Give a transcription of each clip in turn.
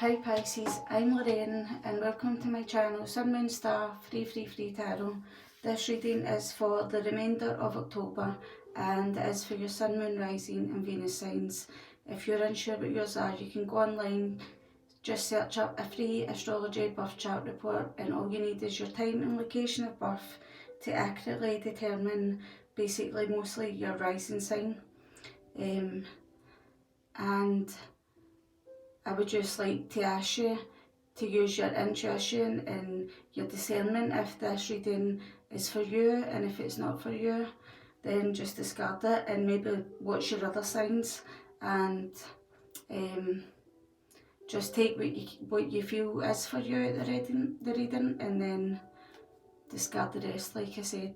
Hi Pisces, I'm Lorraine and welcome to my channel Sun Moon Star Free Tarot. This reading is for the remainder of October and it is for your Sun, Moon, Rising and Venus signs. If you're unsure what yours are, you can go online, just search up a free astrology birth chart report, and all you need is your time and location of birth to accurately determine basically mostly your rising sign. And I would just like to ask you to use your intuition and your discernment if this reading is for you, and if it's not for you, then just discard it and maybe watch your other signs and just take what you feel is for you at the reading and then discard the rest, like I said.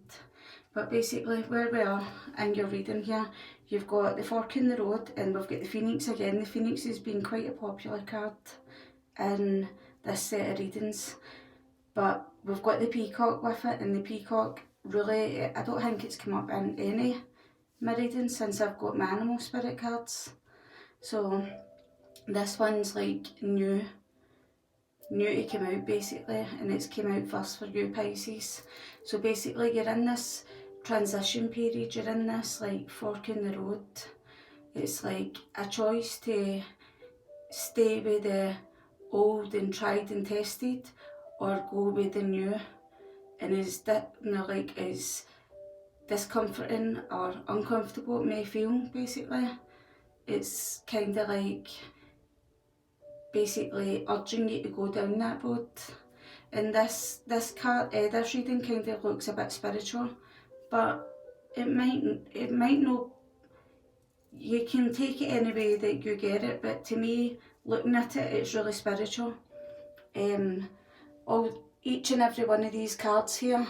But basically where we are in your reading here, you've got the fork in the road and we've got the Phoenix again. The Phoenix has been quite a popular card in this set of readings, but we've got the peacock with it, and the peacock really, I don't think it's come up in any of my readings since I've got my animal spirit cards. So this one's like new to come out basically, and it's came out first for you Pisces. So basically you're in this transition period, you're in this like fork in the road. It's like a choice to stay with the old and tried and tested, or go with the new. And as discomforting or uncomfortable it may feel, basically it's kind of like basically urging you to go down that road. And this reading kind of looks a bit spiritual, but it might not. You can take it any way that you get it, but to me, looking at it, it's really spiritual. Each and every one of these cards here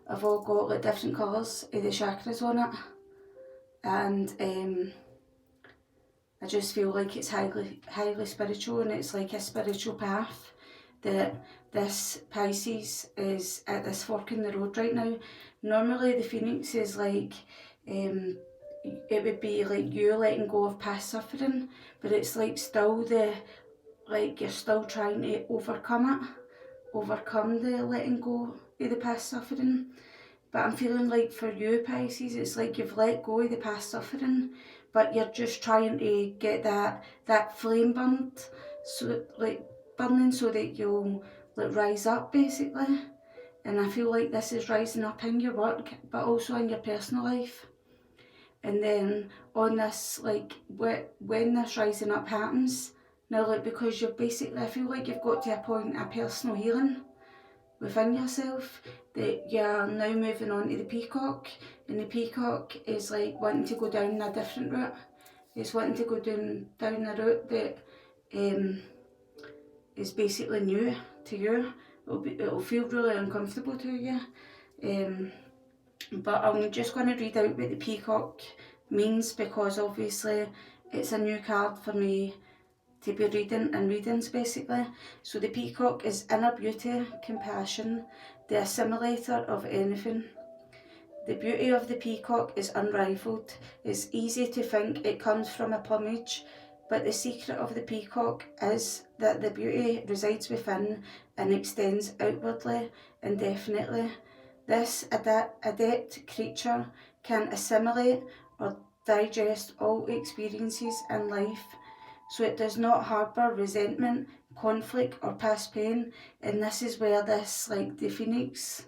have all got like different colours of the chakras on it, and I just feel like it's highly spiritual, and it's like a spiritual path that this Pisces is at this fork in the road right now. Normally the Phoenix is like, it would be like you letting go of past suffering, but it's like still you're still trying to overcome the letting go of the past suffering. But I'm feeling like for you Pisces, it's like you've let go of the past suffering, but you're just trying to get that flame burning so that you'll like rise up basically. And I feel like this is rising up in your work, but also in your personal life. And then on this, like when this rising up happens, now like because you've basically, I feel like you've got to a point of personal healing within yourself, that you're now moving on to the peacock, and the peacock is like wanting to go down a different route. It's wanting to go down a route that is basically new to you. It'll feel really uncomfortable to you. But I'm just going to read out what the peacock means, because obviously it's a new card for me to be reading in readings basically. So the peacock is inner beauty, compassion, the assimilator of anything. The beauty of the peacock is unrivaled. It's easy to think it comes from a plumage, but the secret of the peacock is that the beauty resides within and extends outwardly indefinitely. This adept creature can assimilate or digest all experiences in life, so it does not harbour resentment, conflict or past pain. And this is where this, like the Phoenix,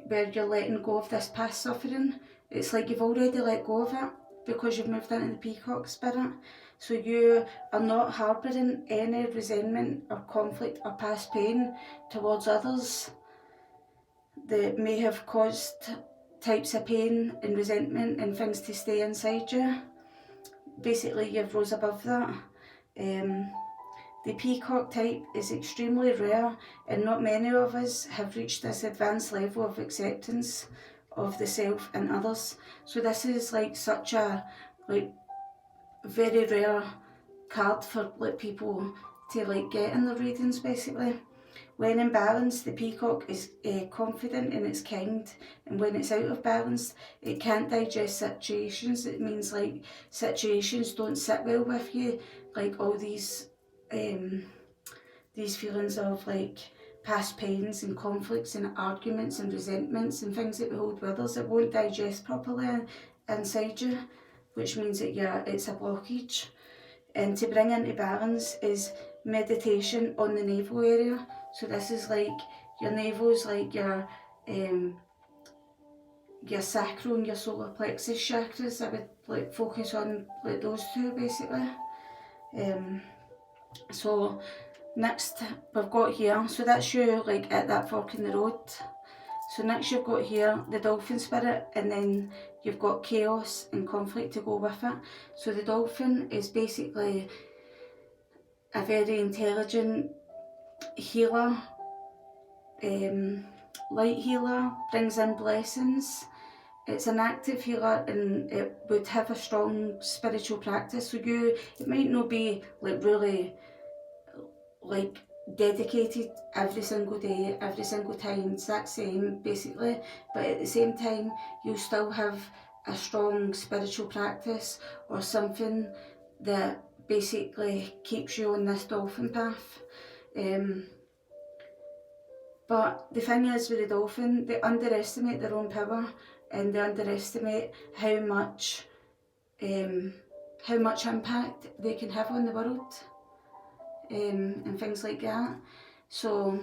where you're letting go of this past suffering, it's like you've already let go of it because you've moved into the peacock spirit. So you are not harbouring any resentment or conflict or past pain towards others that may have caused types of pain and resentment and things to stay inside you. Basically you've rose above that. The peacock type is extremely rare, and not many of us have reached this advanced level of acceptance of the self and others. So this is like such a very rare card for like people to like get in their readings basically. When in balance, the peacock is confident and it's kind, and when it's out of balance, it can't digest situations. It means like situations don't sit well with you, like all these these feelings of like past pains and conflicts and arguments and resentments and things that we hold with us. It won't digest properly inside you, which means that it's a blockage. And to bring into balance is meditation on the navel area. So this is like your navel's like your sacral and your solar plexus chakras. I would like focus on like those two basically. So next we've got here, so that's you like at that fork in the road. So next you've got here the dolphin spirit, and then you've got chaos and conflict to go with it. So the dolphin is basically a very intelligent healer, light healer, brings in blessings. It's an active healer and it would have a strong spiritual practice. So it might not be like really like dedicated every single day, every single time, exact same basically, but at the same time you'll still have a strong spiritual practice or something that basically keeps you on this dolphin path. But the thing is with the dolphin, they underestimate their own power and they underestimate how much impact they can have on the world. And things like that. So,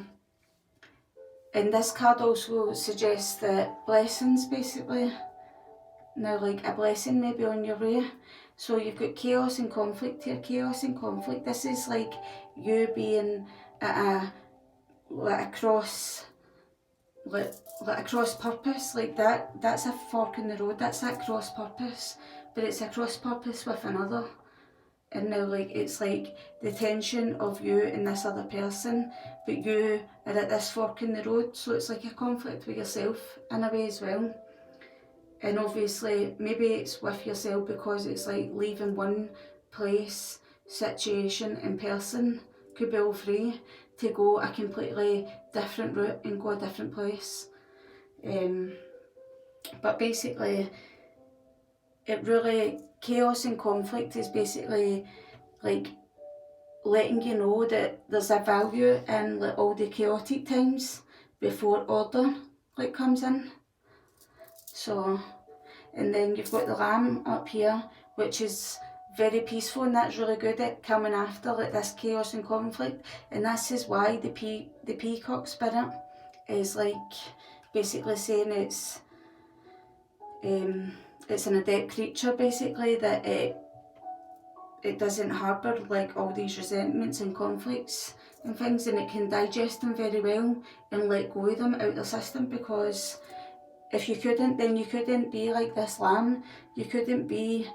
and this card also suggests that blessings basically, now like a blessing maybe on your way. So you've got chaos and conflict here, chaos and conflict. This is like you being at a cross purpose, like that's a fork in the road, that's that cross purpose, but it's a cross purpose with another. And now like it's like the tension of you and this other person, but you are at this fork in the road, so it's like a conflict with yourself in a way as well. And obviously maybe it's with yourself because it's like leaving one place, situation and person, could be all three, to go a completely different route and go a different place. But basically it really, chaos and conflict is basically like letting you know that there's a value in like all the chaotic times before order like comes in. So, and then you've got the lamb up here, which is very peaceful, and that's really good at coming after like this chaos and conflict. And this is why the peacock spirit is like basically saying it's an adept creature basically, that it doesn't harbour like all these resentments and conflicts and things, and it can digest them very well and let go of them out of the system. Because if you couldn't, then you couldn't be like this lamb. You couldn't be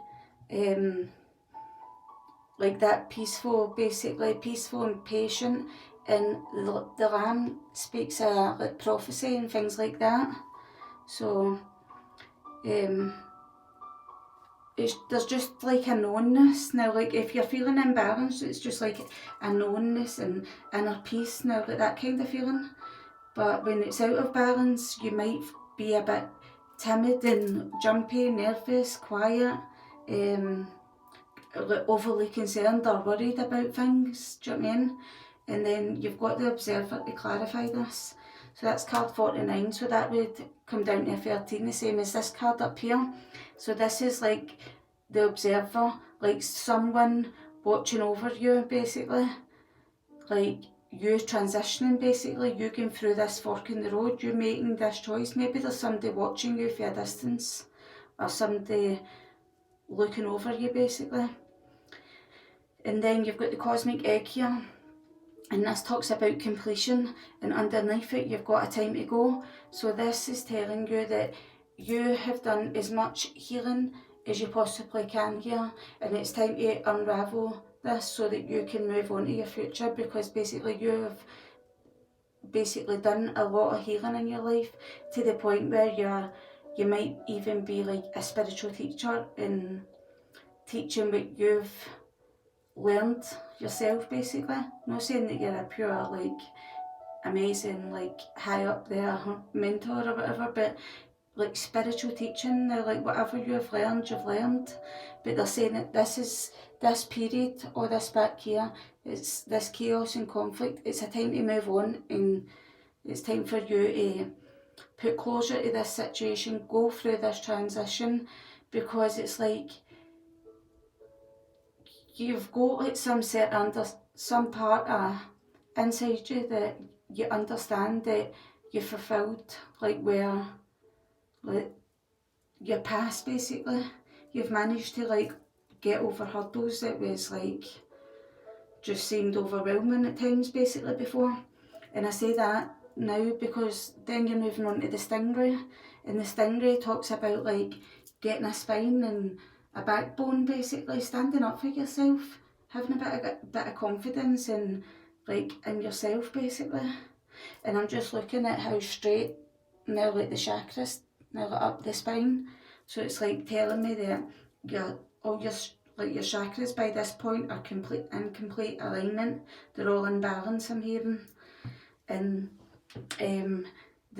like that peaceful, basically peaceful and patient. And the lamb speaks like prophecy and things like that. So there's just like a knownness now. Like if you're feeling imbalanced, it's just like a knownness and inner peace now, like that kind of feeling. But when it's out of balance, you might be a bit timid and jumpy, nervous, quiet, like overly concerned or worried about things, do you know what I mean? And then you've got the observer to clarify this. So that's card 49, so that would come down to a 13, the same as this card up here. So this is like the observer, like someone watching over you basically, like you transitioning basically, you going through this fork in the road, you making this choice. Maybe there's somebody watching you from a distance, or somebody looking over you basically. And then you've got the cosmic egg here, and this talks about completion, and underneath it you've got a time to go. So this is telling you that you have done as much healing as you possibly can here, and it's time to unravel this so that you can move on to your future, because basically you've basically done a lot of healing in your life to the point where you might even be like a spiritual teacher and teaching what you've learned yourself basically. Not saying that you're a pure like amazing like high up there mentor or whatever, but like spiritual teaching now, like whatever you've learned, but they're saying that this period or this back here, it's this chaos and conflict, it's a time to move on, and it's time for you to put closure to this situation, go through this transition, because it's like you've got like some part of inside you that you understand that you fulfilled, like where like your past basically. You've managed to like get over hurdles that was like just seemed overwhelming at times basically before. And I say that now because then you're moving on to the stingray, and the stingray talks about like getting a spine and a backbone, basically standing up for yourself, having a bit of confidence and like in yourself basically. And I'm just looking at how straight now like the chakras now like up the spine, so it's like telling me that all your like your chakras by this point are in complete alignment. They're all in balance, I'm hearing. And the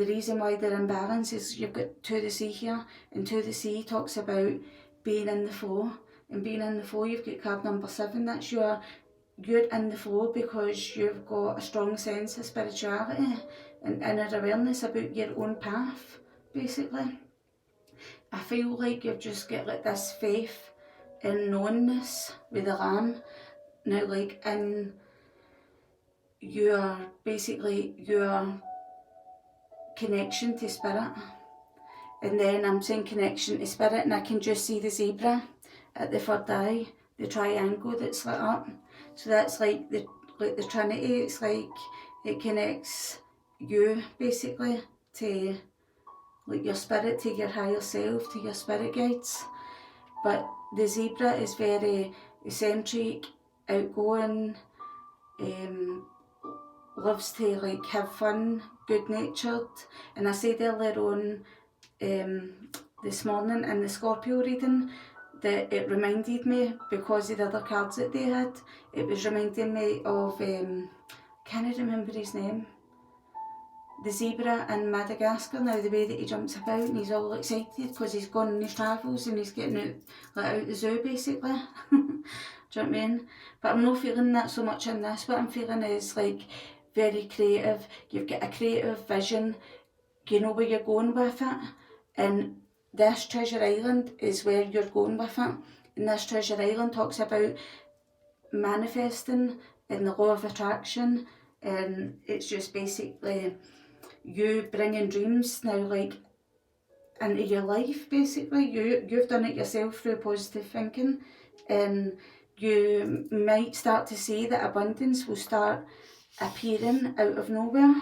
reason why they're in balance is you've got to the sea here, and to the sea talks about being in the flow. And being in the flow, you've got card number 7. That's you're in the flow because you've got a strong sense of spirituality and inner awareness about your own path, basically. I feel like you've just got like this faith in knowingness with the lamb. Now like in your connection to spirit, and then I'm saying connection to spirit, and I can just see the zebra at the third eye, the triangle that's lit up. So that's like the Trinity. It's like it connects you basically to like your spirit, to your higher self, to your spirit guides. But the zebra is very eccentric, outgoing, loves to like have fun, good natured. And I said earlier on this morning in the Scorpio reading that it reminded me, because of the other cards that they had, it was reminding me of can I remember his name? The zebra in Madagascar. Now the way that he jumps about and he's all excited because he's gone on his travels and he's getting out the zoo basically. Do you know what I mean? But I'm not feeling that so much in this. What I'm feeling is like very creative. You've got a creative vision. You know where you're going with it. And this Treasure Island is where you're going with it. And this Treasure Island talks about manifesting and the law of attraction. And it's just basically you bringing dreams now like into your life basically. You've done it yourself through positive thinking, and you might start to see that abundance will start appearing out of nowhere.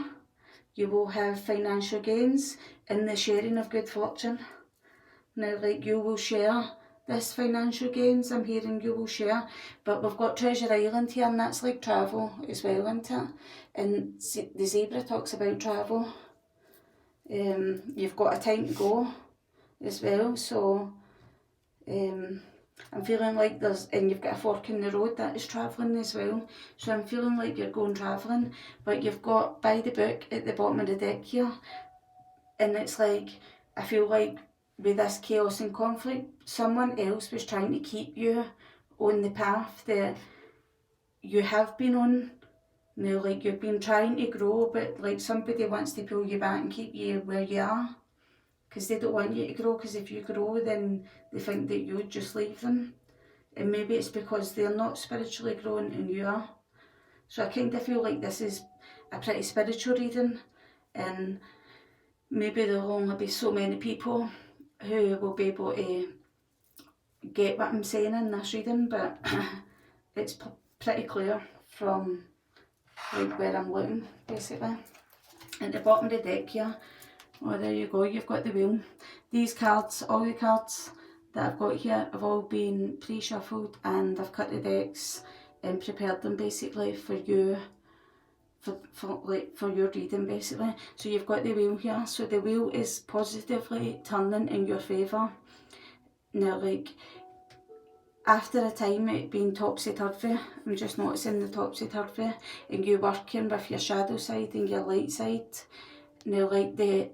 You will have financial gains in the sharing of good fortune. Now like you will share this financial gains, I'm hearing you will share. But we've got Treasure Island here, and that's like travel as well, isn't it? And the zebra talks about travel. You've got a time to go as well, so I'm feeling like and you've got a fork in the road that is travelling as well. So I'm feeling like you're going travelling, but you've got by the book at the bottom of the deck here, and it's like, I feel like with this chaos and conflict, someone else was trying to keep you on the path that you have been on. Now like you've been trying to grow, but like somebody wants to pull you back and keep you where you are, because they don't want you to grow, because if you grow then they think that you would just leave them. And maybe it's because they're not spiritually growing and you are. So I kind of feel like this is a pretty spiritual reading, and maybe there'll only be so many people who will be able to get what I'm saying in this reading, but it's pretty clear from like where I'm looking basically. At the bottom of the deck here, oh there you go, you've got the wheel. These cards, all the cards that I've got here have all been pre-shuffled, and I've cut the decks and prepared them basically for you, for your reading basically. So you've got the wheel here, so the wheel is positively turning in your favour. Now like after a time it being topsy-turvy, I'm just noticing the topsy-turvy, and you working with your shadow side and your light side. Now like the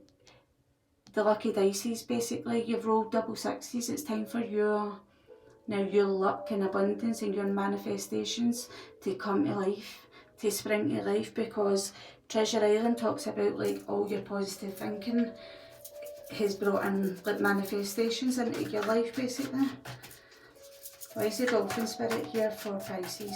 the lucky dices basically. You've rolled double sixes. It's time for your luck and abundance and your manifestations to come to life, to spring to life, because Treasure Island talks about like all your positive thinking has brought in like manifestations into your life basically. Why is the Dolphin Spirit here for Pisces?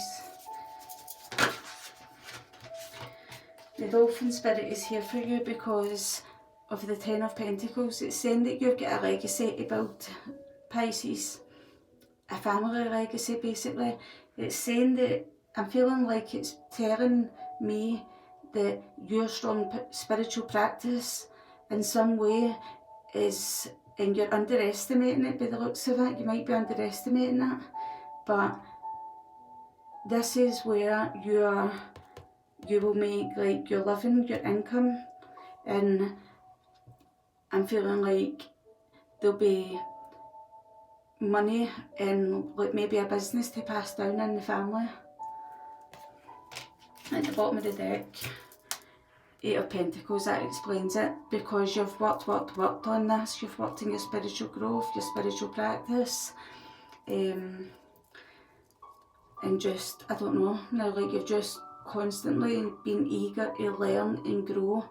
The Dolphin Spirit is here for you because of the Ten of Pentacles. It's saying that you've got a legacy to build, Pisces. A family legacy basically. It's saying that, I'm feeling like it's telling me that your strong spiritual practice in some way is, and you're underestimating it by the looks of it. You might be underestimating it, but this is where you will make like your living, your income, and I'm feeling like there'll be money and like maybe a business to pass down in the family. At the bottom of the deck, Eight of Pentacles, that explains it, because you've worked on this, you've worked in your spiritual growth, your spiritual practice, and just, I don't know, now like you've just constantly been eager to learn and grow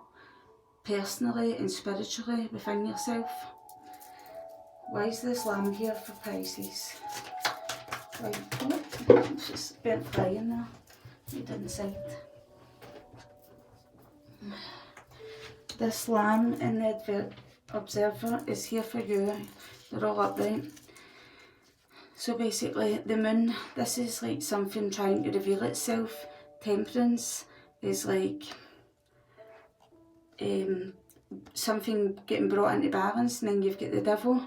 personally and spiritually within yourself. Why is this Lamb here for Pisces? Right, oh, it's just burnt flying there, right on the side. This Lamb in the Observer is here for you. They're all upright. So basically, the Moon, this is like something trying to reveal itself. Temperance is like something getting brought into balance, and then you've got the Devil.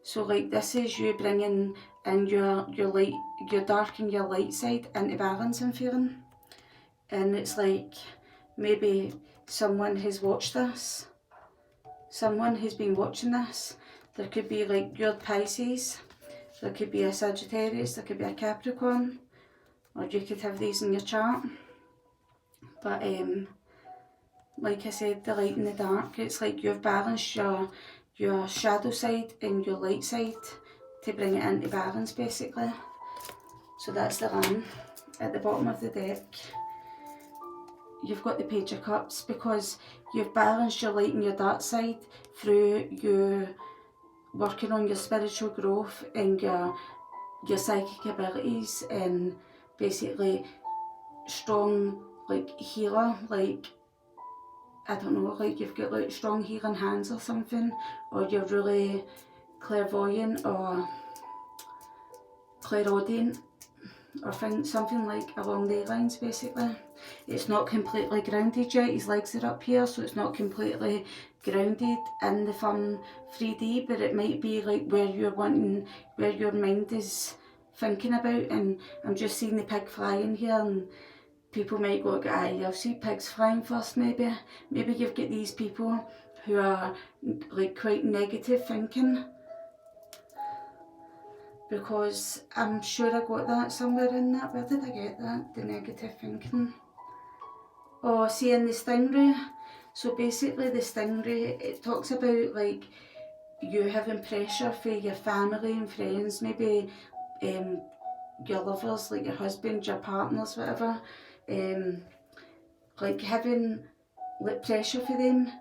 So like this is you bringing in your light, your dark and your light side into balance, I'm feeling. And it's like maybe someone has watched this. Someone has been watching this. There could be like your Pisces, there could be a Sagittarius, there could be a Capricorn, or you could have these in your chart. But like I said, the light and the dark, it's like you've balanced your shadow side and your light side to bring it into balance basically. So that's the Lamb. At the bottom of the deck, you've got the Page of Cups, because you've balanced your light and your dark side through you working on your spiritual growth and your psychic abilities, and basically strong like healer, like I don't know, like you've got like strong healing hands or something, or you're really clairvoyant or clairaudient, or something like along those lines basically. It's not completely grounded yet, his legs are up here, so it's not completely grounded in the fun 3D, but it might be like where you're wanting, where your mind is thinking about. And I'm just seeing the pig flying here, and people might go, aye, I'll see pigs flying first maybe. Maybe you've got these people who are like quite negative thinking, because I'm sure I got that somewhere in that. Where did I get that? The negative thinking. Oh, see, in the Stingray. So basically the Stingray, it talks about like you having pressure for your family and friends, maybe your lovers, like your husband, your partners, whatever, like having like pressure for them,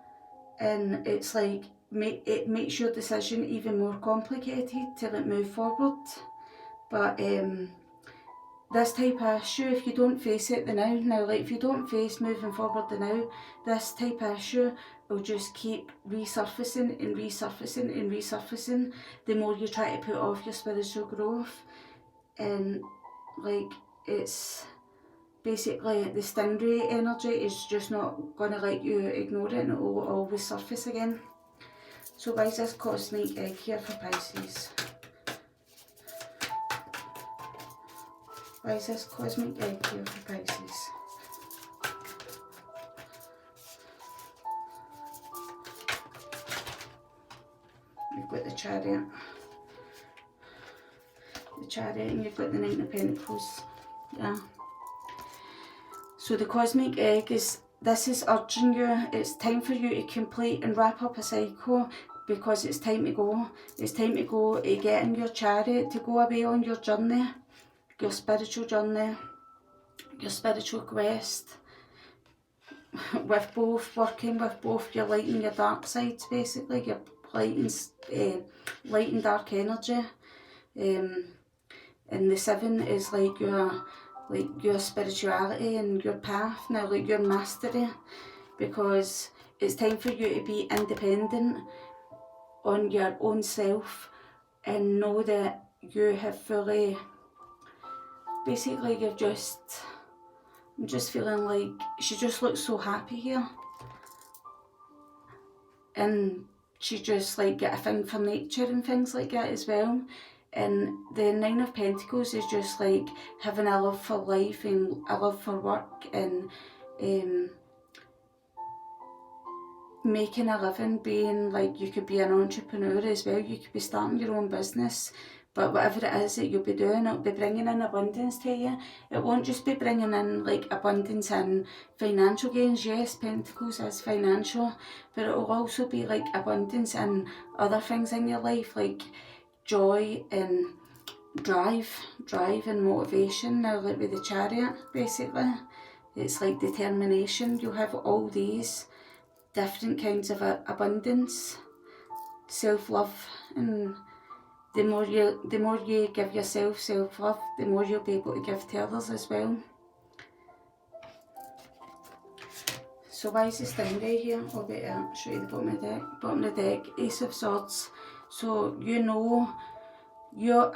and it's like it makes your decision even more complicated to like move forward. But this type of issue, if you don't face it the now, like if you don't face moving forward the now, this type of issue will just keep resurfacing and resurfacing and resurfacing the more you try to put off your spiritual growth. And like it's basically the Stingray energy is just not going to let you ignore it, and it will always surface again. So why is this cosmic egg here for Pisces? Why is this cosmic egg here for Pisces? You've got the Chariot. The Chariot, and you've got the Knight of Pentacles. Yeah. So the cosmic egg is, this is urging you. It's time for you to complete and wrap up a cycle because it's time to go. It's time to go, to get in your chariot, to go away on your journey, your spiritual journey, your spiritual quest, with both, working with both your light and your dark sides, basically, your light and dark energy. And the 7 is like your spirituality and your path now, like your mastery, because it's time for you to be independent on your own self and know that you have fully, basically I'm just feeling like she just looks so happy here, and she just like got a thing for nature and things like that as well. And the 9 of Pentacles is just like having a love for life and a love for work and making a living, being like, you could be an entrepreneur as well, you could be starting your own business, but whatever it is that you'll be doing, it'll be bringing in abundance to you. It won't just be bringing in like abundance and financial gains. Yes, Pentacles is financial, but it will also be like abundance and other things in your life, like joy and drive and motivation. Now, like with the Chariot, basically, it's like determination. You'll have all these different kinds of abundance, self-love, and the more you give yourself self-love, the more you'll be able to give to others as well. So why is the stingray here? I'll be able to show you the bottom of the deck. Bottom of the deck, Ace of Swords. So you know,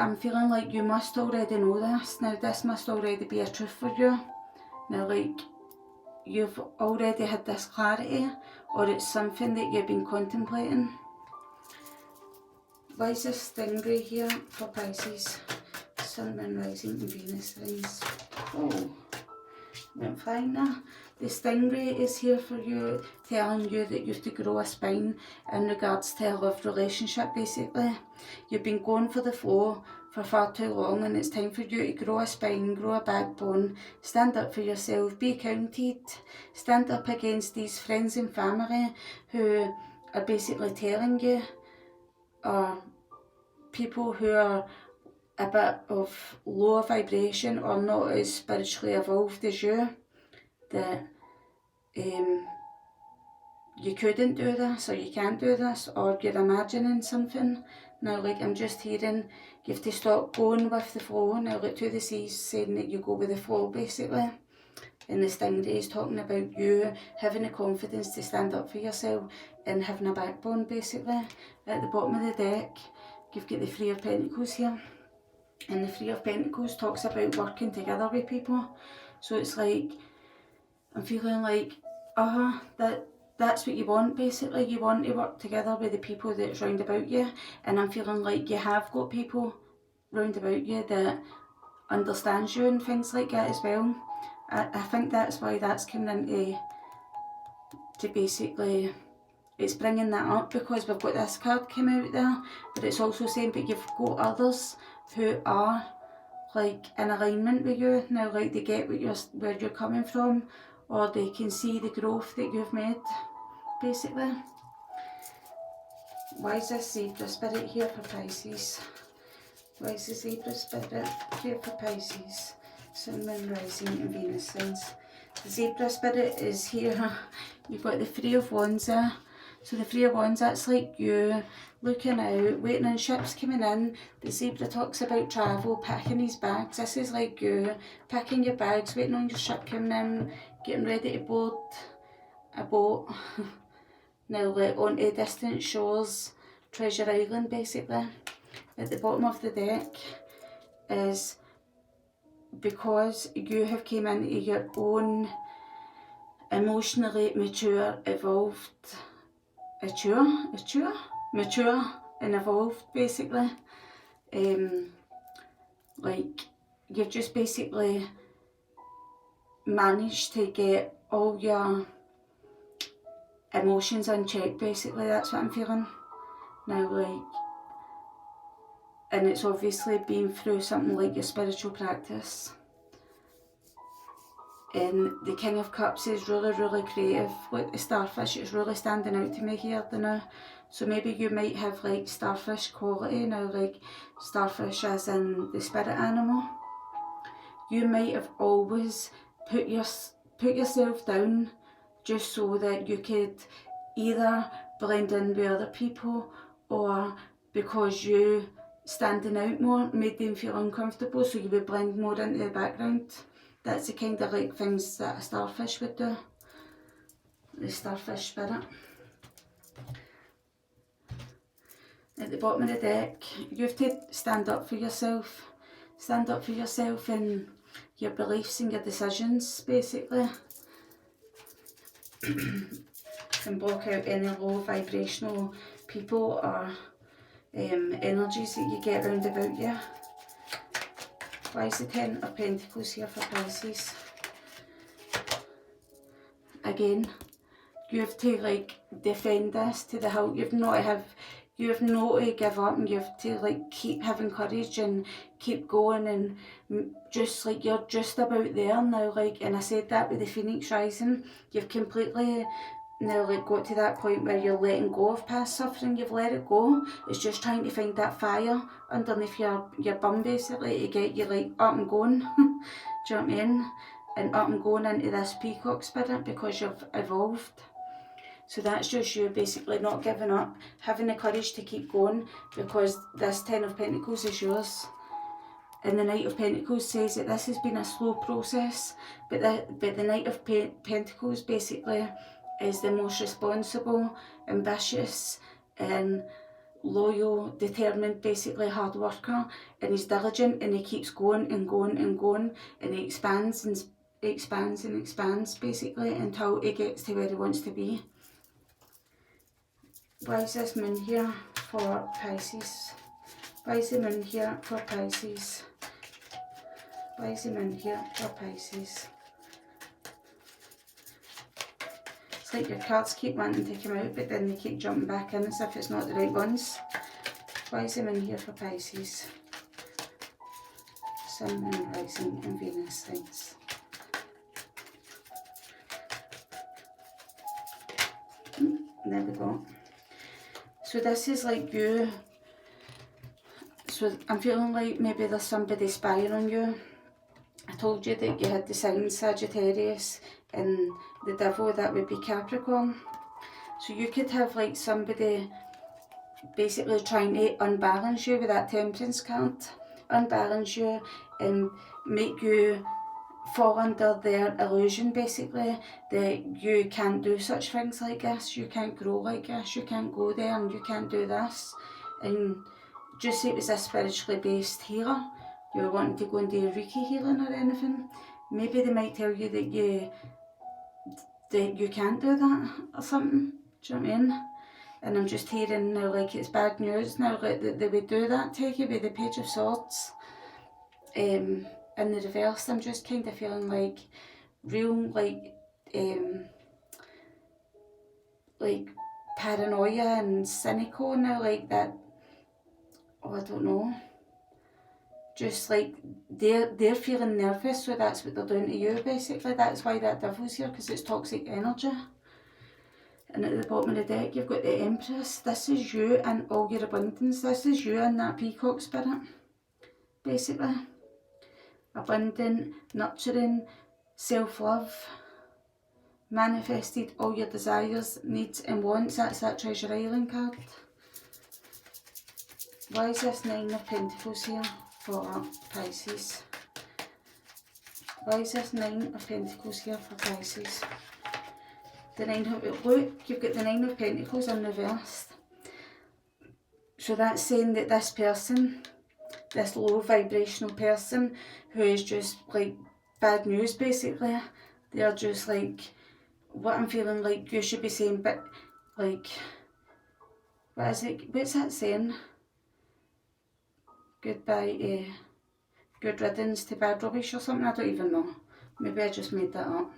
I'm feeling like you must already know this. Now this must already be a truth for you. Now, like, you've already had this clarity, or it's something that you've been contemplating. Why is this stingray here for Pisces? Sun, Moon, Rising and Venus signs. Oh, went flying there. The stingray is here for you, telling you that you have to grow a spine in regards to a love relationship, basically. You've been going for the flow for far too long, and it's time for you to grow a spine, grow a backbone, stand up for yourself, be counted, stand up against these friends and family who are basically telling you, or people who are a bit of lower vibration or not as spiritually evolved as you, that you couldn't do this, or you can't do this, or you're imagining something. Now, like, I'm just hearing you have to stop going with the flow. Now, like, to the seas saying that you go with the flow, basically. And the stingray is talking about you having the confidence to stand up for yourself and having a backbone, basically. At the bottom of the deck, you've got the 3 of Pentacles here. And the 3 of Pentacles talks about working together with people. So it's like, I'm feeling like, that's what you want, basically. You want to work together with the people that's round about you. And I'm feeling like you have got people round about you that understands you and things like that as well. I think that's why that's coming into to basically, it's bringing that up, because we've got this card came out there, but it's also saying, but you've got others who are like in alignment with you now, like they get where you're coming from, or they can see the growth that you've made, basically. Why is this zebra spirit here for Pisces? Why is the zebra spirit here for Pisces? Sun, Moon, Rising and Venus signs. The zebra spirit is here. You've got the 3 of Wands there. So the 3 of Wands, that's like you looking out, waiting on ships coming in. The zebra talks about travel, packing his bags. This is like you packing your bags, waiting on your ship coming in, getting ready to board a boat. Now, like, onto distant shores, Treasure Island, basically. At the bottom of the deck is, because you have came into your own emotionally mature, evolved, mature and evolved, basically. Like, you've just basically managed to get all your emotions in check, basically. That's what I'm feeling now, like, and it's obviously been through something like your spiritual practice. And the King of Cups is really, really creative. Like the starfish, it's really standing out to me here now. So maybe you might have like starfish quality now, like starfish as in the spirit animal. You might have always put yourself down just so that you could either blend in with other people, or because you standing out more made them feel uncomfortable, so you would blend more into the background. That's the kind of like things that a starfish would do, the starfish spirit. At the bottom of the deck, you have to stand up for yourself. Stand up for yourself and your beliefs and your decisions, basically. And block out any low vibrational people or energies that you get around about you. Why is the Ten of Pentacles here for Pisces? Again, you have to like defend this to the hilt. You have not to give up, and you have to like keep having courage and keep going, and just like you're just about there now. Like, and I said that with the Phoenix rising, you've completely now like got to that point where you're letting go of past suffering. You've let it go. It's just trying to find that fire underneath your bum, basically, to get you like up and going. Do you know what I mean? And up and going into this peacock spirit, because you've evolved. So that's just you basically not giving up, having the courage to keep going, because this Ten of Pentacles is yours. And the Knight of Pentacles says that this has been a slow process, but the Knight of Pentacles basically is the most responsible, ambitious and loyal, determined, basically hard worker, and he's diligent, and he keeps going and going and going, and he expands and expands and expands basically until he gets to where he wants to be. Why is this moon here for Pisces? Why is the moon here for Pisces? Why is the moon here for Pisces? It's like your cards keep wanting to come out, but then they keep jumping back in as if it's not the right ones. Why is the moon here for Pisces? Sun, Moon, Rising and Venus signs. There we go. So this is like you. So I'm feeling like maybe there's somebody spying on you. I told you that you had the sign Sagittarius and the devil, that would be Capricorn. So you could have like somebody basically trying to unbalance you with that Temperance card. Unbalance you and make you fall under their illusion, basically, that you can't do such things like this, you can't grow like this, you can't go there and you can't do this. And just say it was a spiritually based healer, you were wanting to go and do Reiki healing or anything, maybe they might tell you that you can't do that or something. Do you know what I mean? And I'm just hearing now like it's bad news now, like that they would do that to you with the Page of Swords. In the reverse, I'm just kind of feeling like real like paranoia and cynical now, like that. Oh, I don't know. Just like they're feeling nervous, so that's what they're doing to you, basically. That's why that devil's here, because it's toxic energy. And at the bottom of the deck, you've got the Empress. This is you and all your abundance. This is you and that peacock spirit, basically. Abundant, nurturing, self-love, manifested all your desires, needs and wants. That's that Treasure Island card. Why is this Nine of Pentacles here for Pisces? Why is this Nine of Pentacles here for Pisces? The look, you've got the Nine of Pentacles in reverse. So that's saying that this person, this low vibrational person who is just like bad news, basically, they're just like, what I'm feeling like you should be saying, but like, what is it, what's that saying? Goodbye to, good riddance to bad rubbish or something, I don't even know. Maybe I just made that up.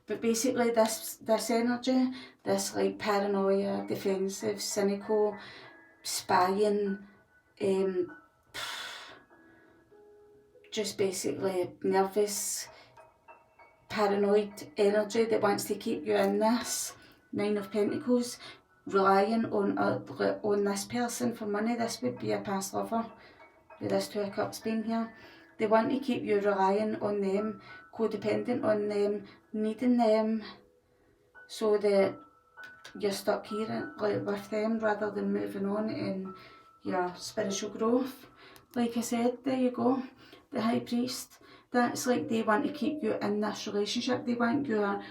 But basically this energy, this like paranoia, defensive, cynical, spying, just basically nervous, paranoid energy that wants to keep you in this Nine of Pentacles. relying on this person for money. This would be a past lover with this Two of Cups being here. They want to keep you relying on them, codependent on them, needing them, so that you're stuck here with them rather than moving on in your spiritual growth. Like I said, there you go, the High Priest. That's like they want to keep you in this relationship. They want your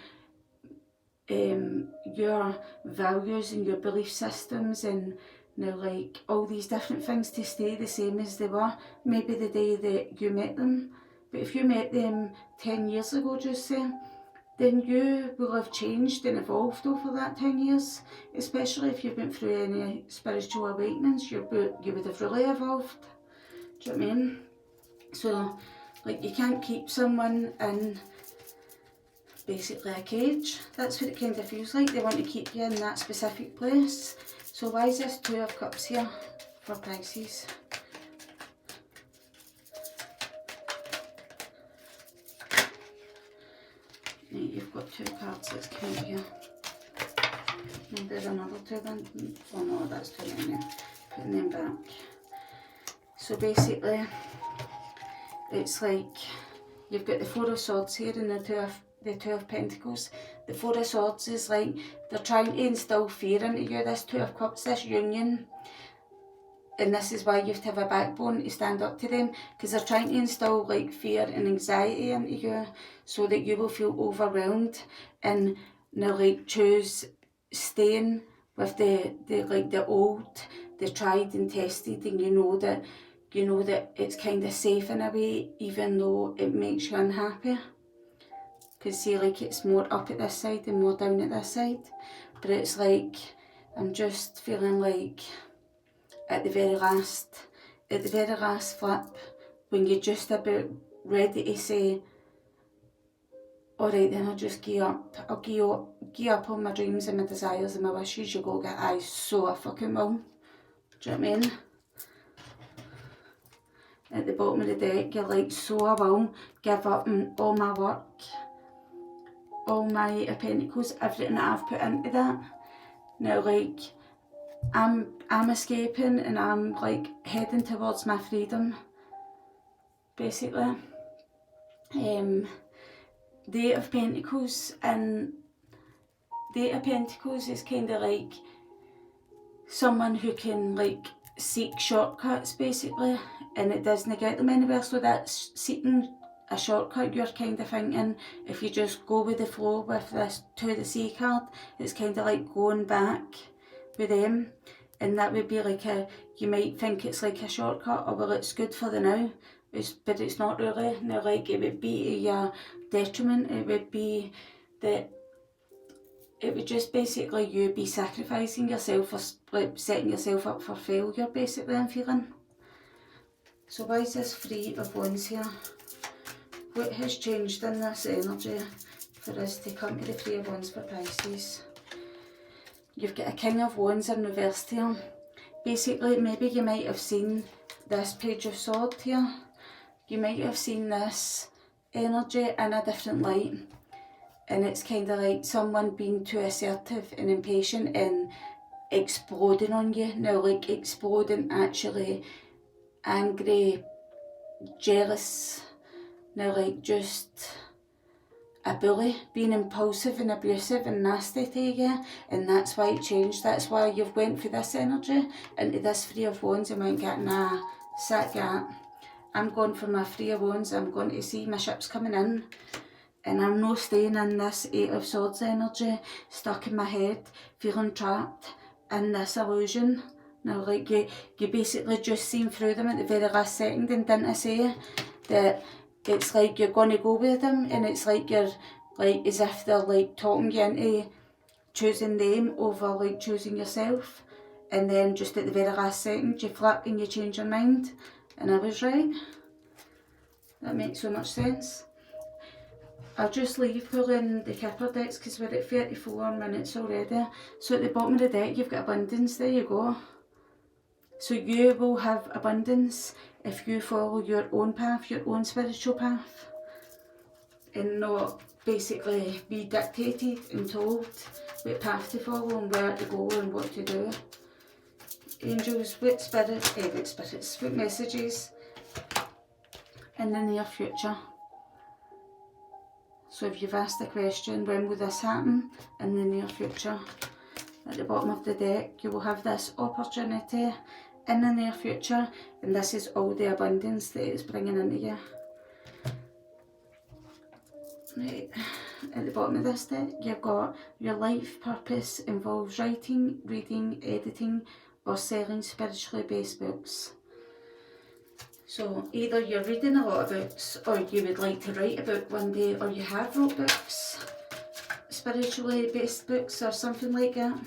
values and your belief systems and like all these different things to stay the same as they were maybe the day that you met them. But if you met them 10 years ago, just say, then you will have changed and evolved over that 10 years, especially if you've been through any spiritual awakenings. You would have really evolved. Do you know what I mean? So like you can't keep someone in basically a cage. That's what it kind of feels like. They want to keep you in that specific place. So why is this Two of Cups here for Pisces? Right, you've got two cards that's come out here. And there's another two then. Oh no, that's too many. Putting them back. So basically, it's like you've got the Four of Swords here and the Two of Pentacles. The Four of Swords is like they're trying to instill fear into you. This Two of Cups, this union, and this is why you have to have a backbone to stand up to them, because they're trying to instill like fear and anxiety into you so that you will feel overwhelmed and now like choose staying with the old, the tried and tested, and you know that it's kind of safe in a way, even though it makes you unhappy. Because see, like it's more up at this side and more down at this side. But it's like, I'm just feeling like at the very last flip, when you're just about ready to say, alright then, I'll just give up. I'll give up all my dreams and my desires and my wishes. You go get I so I fucking will. Do you know what I mean? At the bottom of the deck, you're like, so I will give up all my work, all my Eight of Pentacles, everything that I've put into that. Now like, I'm escaping and I'm like heading towards my freedom, basically. The Eight of Pentacles, and the Eight of Pentacles is kind of like someone who can like seek shortcuts basically, and it doesn't get them anywhere. So that's seeking a shortcut. You're kind of thinking if you just go with the flow with this Two of the Sea card, it's kind of like going back with them, and that would be like you might think it's like a shortcut, or well it's good for the now, but it's not really. Now like it would be to your detriment. It would be that it would just basically you be sacrificing yourself or like setting yourself up for failure basically, I'm feeling. So why is this Three of Wands here? What has changed in this energy for us to come to the Three of Wands for Pisces? You've got a King of Wands in reverse here. Basically, maybe you might have seen this Page of Swords here. You might have seen this energy in a different light. And it's kind of like someone being too assertive and impatient and exploding on you. Now, like exploding, actually angry, jealous. Now, like just a bully, being impulsive and abusive and nasty to you, and that's why it changed. That's why you've went for this energy into this Three of Wands and went, nah, sat gap. I'm going for my Three of Wands. I'm going to see my ships coming in, and I'm not staying in this Eight of Swords energy, stuck in my head, feeling trapped in this illusion. Now, like you basically just seen through them at the very last second, and didn't I say that it's like you're going to go with them, and it's like you're like as if they're like talking you into choosing them over like choosing yourself, and then just at the very last second you flip and you change your mind. And I was right. That makes so much sense. I'll just leave pulling the Kipper decks because we're at 34 minutes already. So at the bottom of the deck you've got abundance. There you go. So you will have abundance if you follow your own path, your own spiritual path, and not basically be dictated and told what path to follow and where to go and what to do. Angels, what messages in the near future? So if you've asked the question, when will this happen? In the near future. At the bottom of the deck, you will have this opportunity in the near future, and this is all the abundance that it's bringing into you. Right, at the bottom of this deck, you've got your life purpose involves writing, reading, editing, or selling spiritually based books. So either you're reading a lot of books, or you would like to write a book one day, or you have wrote books, spiritually based books or something like that.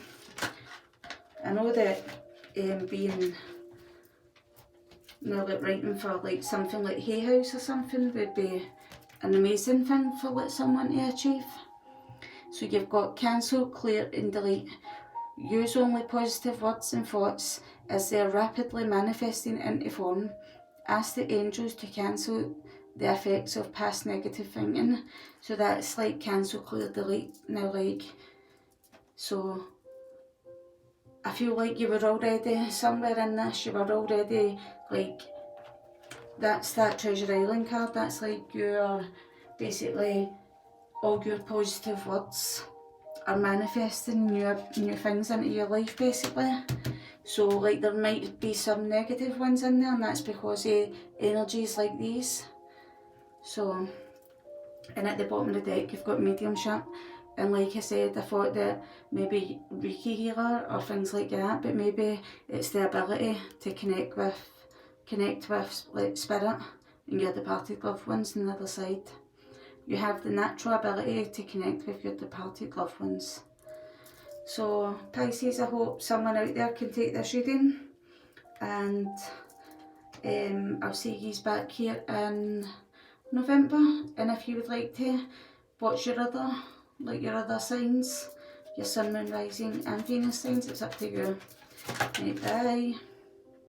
I know that being, like writing for like something like Hay House or something would be an amazing thing for like someone to achieve. So you've got cancel, clear and delete. Use only positive words and thoughts as they are rapidly manifesting into form. Ask the angels to cancel the effects of past negative thinking. So that's like cancel, clear, delete. Now like, so I feel like you were already somewhere in this, you were already like, that's that Treasure Island card, that's like your, basically all your positive words are manifesting new things into your life basically. So like there might be some negative ones in there, and that's because of energies like these. So, and at the bottom of the deck you've got mediumship, and like I said, I thought that maybe Reiki healer or things like that, but maybe it's the ability to connect with like spirit and your departed loved ones on the other side. You have the natural ability to connect with your departed loved ones. So Pisces, I hope someone out there can take this reading, and I'll see you back here in November. And if you would like to watch your other signs, your sun, moon, rising and Venus signs, it's up to you. Right, bye.